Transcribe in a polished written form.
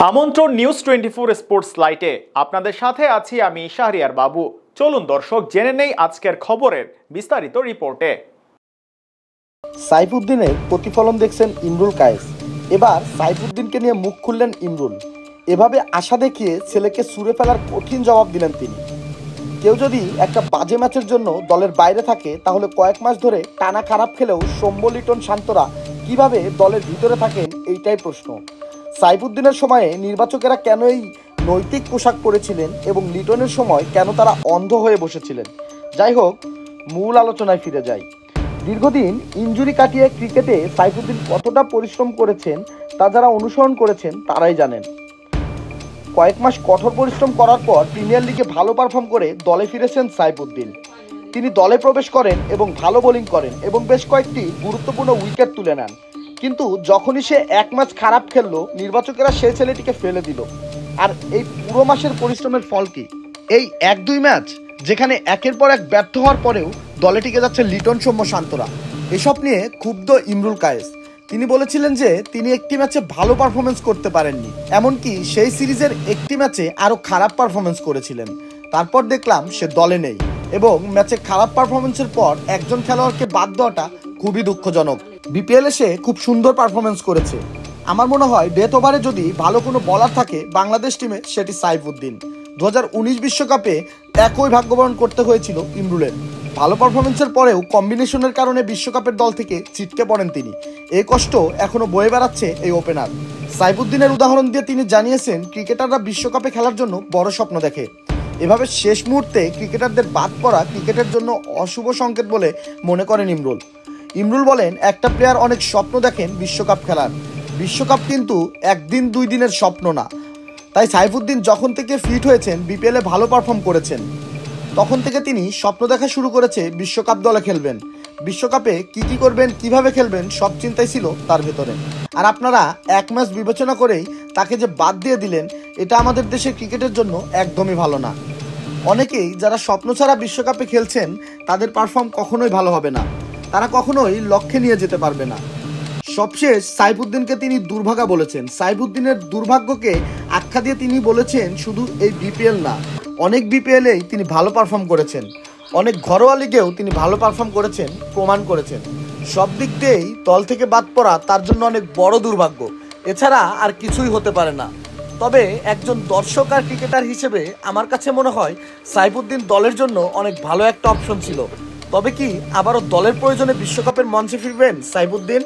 আমন্ত্রণ news 24 sports লাইটে আপনাদের সাথে আছি আমি শাহরিয়ার বাবু। চলুন দর্শক জেনে নেই আজকের খবরের বিস্তারিত রিপোর্টে। সাইফুদ্দিনের প্রতিফলন দেখছেন ইমরুল কায়েস। এবার সাইফুদ্দিনকে নিয়ে মুখ খুললেন ইমরুল। এভাবে আশা দেখিয়ে ছেলেকে ছুঁড়ে ফেলার কঠিন জবাব দিলেন তিনি। কেউ যদি একটা বাজে ম্যাচের জন্য দলের বাইরে থাকে তাহলে কয়েক মাস ধরে টানা খারাপ খেলেও সৌম্য লিটন শান্তরা কিভাবে দলের ভিতরে থাকেন এইটাই প্রশ্ন। সাইফুদ্দিনের সময়ে নির্বাচকেরা কেন এই নৈতিক পোশাক পরেছিলেন এবং লিটনের সময় কেন তারা অন্ধ হয়ে বসেছিলেন। যাই হোক, মূল আলোচনায় ফিরে যাই। দীর্ঘদিন ইনজুরি কাটিয়ে ক্রিকেটে সাইফুদ্দিন কতটা পরিশ্রম করেছেন তা যারা অনুসরণ করেছেন তারাই জানেন। কয়েক মাস কঠোর পরিশ্রম করার পর প্রিমিয়ার লিগে ভালো পারফর্ম করে দলে ফিরেছেন সাইফুদ্দিন। তিনি দলে প্রবেশ করেন এবং ভালো বোলিং করেন এবং বেশ কয়েকটি গুরুত্বপূর্ণ উইকেট তুলে নেন। কিন্তু যখনই সে এক ম্যাচ খারাপ খেললো, নির্বাচকেরা সেই ছেলেটিকে ফেলে দিল। আর এই পুরো মাসের পরিশ্রমের ফল কি? এই 1-2 ম্যাচ যেখানে একের পর এক ব্যর্থ হওয়ার পরেও দলে টিকে যাচ্ছে লিটন, সৌম্য, শান্তরা। এসব নিয়ে ক্ষুব্ধ ইমরুল কায়েস। তিনি বলেছিলেন যে তিনি একটি ম্যাচে ভালো পারফরমেন্স করতে পারেননি, এমনকি সেই সিরিজের একটি ম্যাচে আরও খারাপ পারফরমেন্স করেছিলেন। তারপর দেখলাম সে দলে নেই এবং ম্যাচে খারাপ পারফরমেন্সের পর একজন খেলোয়াড়কে বাদ দেওয়াটা খুবই দুঃখজনক। বিপিএল এসে খুব সুন্দর পারফরমেন্স করেছে। আমার মনে হয় ডেথ ওভারে যদি ভালো কোনো বলার থাকে বাংলাদেশ টিমে সেটি সাইফুদ্দিন। 2019 বিশ্বকাপে একই ভাগ্যবরণ করতে হয়েছিল ইমরুলের। ভালো পারফরমেন্সের পরেও কম্বিনেশনের কারণে বিশ্বকাপের দল থেকে ছিটকে পড়েন তিনি। এই কষ্ট এখনও বয়ে বেড়াচ্ছে এই ওপেনার। সাইফুদ্দিনের উদাহরণ দিয়ে তিনি জানিয়েছেন ক্রিকেটাররা বিশ্বকাপে খেলার জন্য বড় স্বপ্ন দেখে। এভাবে শেষ মুহূর্তে ক্রিকেটারদের বাদ পড়া ক্রিকেটের জন্য অশুভ সংকেত বলে মনে করেন ইমরুল। ইমরুল বলেন, একটা প্লেয়ার অনেক স্বপ্ন দেখেন বিশ্বকাপ খেলার। বিশ্বকাপ কিন্তু একদিন 2 দিনের স্বপ্ন না। তাই সাইফুদ্দিন যখন থেকে ফিট হয়েছেন, বিপিএলে ভালো পারফর্ম করেছেন, তখন থেকে তিনি স্বপ্ন দেখা শুরু করেছে বিশ্বকাপ দলে খেলবেন। বিশ্বকাপে কি করবেন, কিভাবে খেলবেন, সব চিন্তাই ছিল তার ভেতরে। আর আপনারা এক ম্যাচ বিবেচনা করেই তাকে যে বাদ দিয়ে দিলেন, এটা আমাদের দেশের ক্রিকেটের জন্য একদমই ভালো না। অনেকেই যারা স্বপ্ন ছাড়া বিশ্বকাপে খেলছেন তাদের পারফর্ম কখনোই ভালো হবে না, তারা কখনোই লক্ষ্যে নিয়ে যেতে পারবে না। সবশেষ সাইফুদ্দিনকে তিনি দুর্ভাগা বলেছেন। সাইফুদ্দিনের দুর্ভাগ্যকে আখ্যা দিয়ে তিনি বলেছেন শুধু এই বিপিএল না, অনেক বিপিএলেই তিনি ভালো পারফর্ম করেছেন, অনেক ঘরোয়া লিগেও তিনি ভালো পারফর্ম করেছেন, প্রমাণ করেছেন। সব দিক দিয়েই দল থেকে বাদ পড়া তার জন্য অনেক বড় দুর্ভাগ্য, এছাড়া আর কিছুই হতে পারে না। তবে একজন দর্শক আর ক্রিকেটার হিসেবে আমার কাছে মনে হয় সাইফুদ্দিন দলের জন্য অনেক ভালো একটা অপশন ছিল। তবে কি আবারও দলের প্রয়োজনে বিশ্বকাপের মঞ্চে ফিরবেন সাইফুদ্দিন?